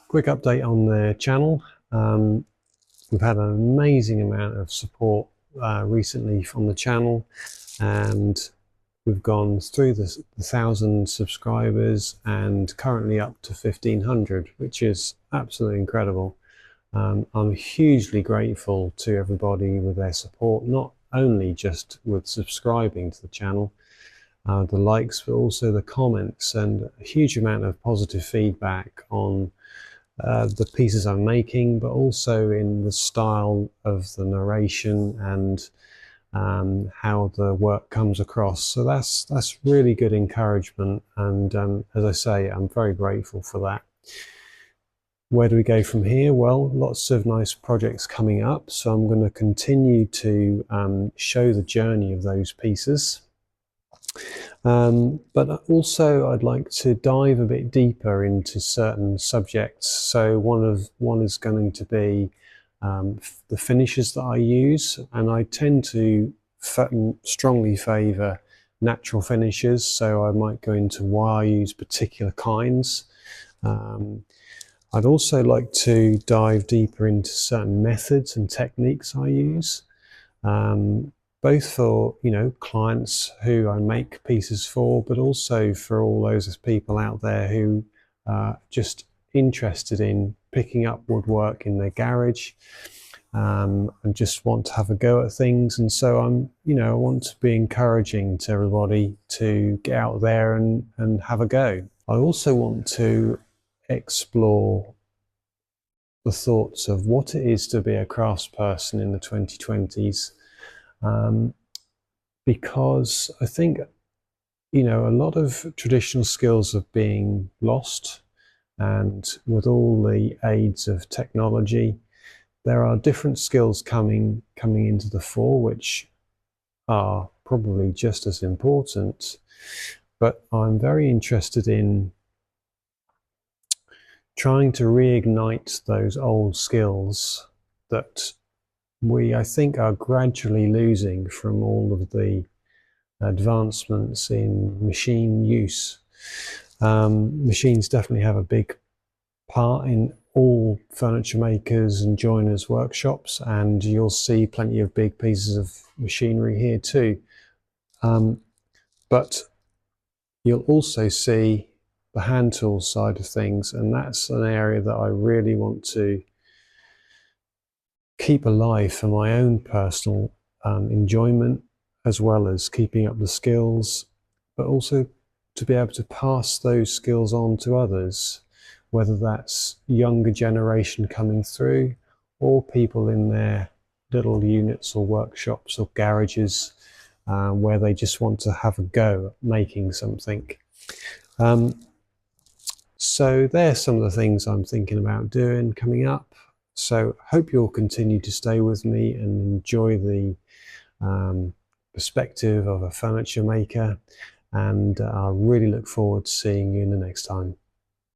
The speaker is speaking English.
quick update on the channel. We've had an amazing amount of support recently from the channel, and we've gone through the 1,000 subscribers and currently up to 1,500, which is absolutely incredible. I'm hugely grateful to everybody with their support, not only just with subscribing to the channel, the likes, but also the comments, and a huge amount of positive feedback on the pieces I'm making, but also in the style of the narration and how the work comes across. So that's really good encouragement, and as I say, I'm very grateful for that. Where do we go from here? Well, lots of nice projects coming up, so I'm going to continue to show the journey of those pieces. But also I'd like to dive a bit deeper into certain subjects. So one is going to be the finishes that I use, and I tend to strongly favour natural finishes, so I might go into why I use particular kinds. I'd also like to dive deeper into certain methods and techniques I use, both for clients who I make pieces for, but also for all those people out there who are just interested in picking up woodwork in their garage and just want to have a go at things. And so I want to be encouraging to everybody to get out there and have a go. I also want to explore the thoughts of what it is to be a craftsperson in the 2020s, because I think a lot of traditional skills are being lost, and with all the aids of technology, there are different skills coming into the fore which are probably just as important. But I'm very interested in trying to reignite those old skills that I think are gradually losing from all of the advancements in machine use. Machines definitely have a big part in all furniture makers and joiners workshops, and you'll see plenty of big pieces of machinery here too. But you'll also see the hand tool side of things, and that's an area that I really want to keep alive for my own personal enjoyment, as well as keeping up the skills, but also to be able to pass those skills on to others, whether that's younger generation coming through or people in their little units or workshops or garages where they just want to have a go at making something. So there's some of the things I'm thinking about doing coming up. So hope you'll continue to stay with me and enjoy the perspective of a furniture maker, and I really look forward to seeing you in the next time.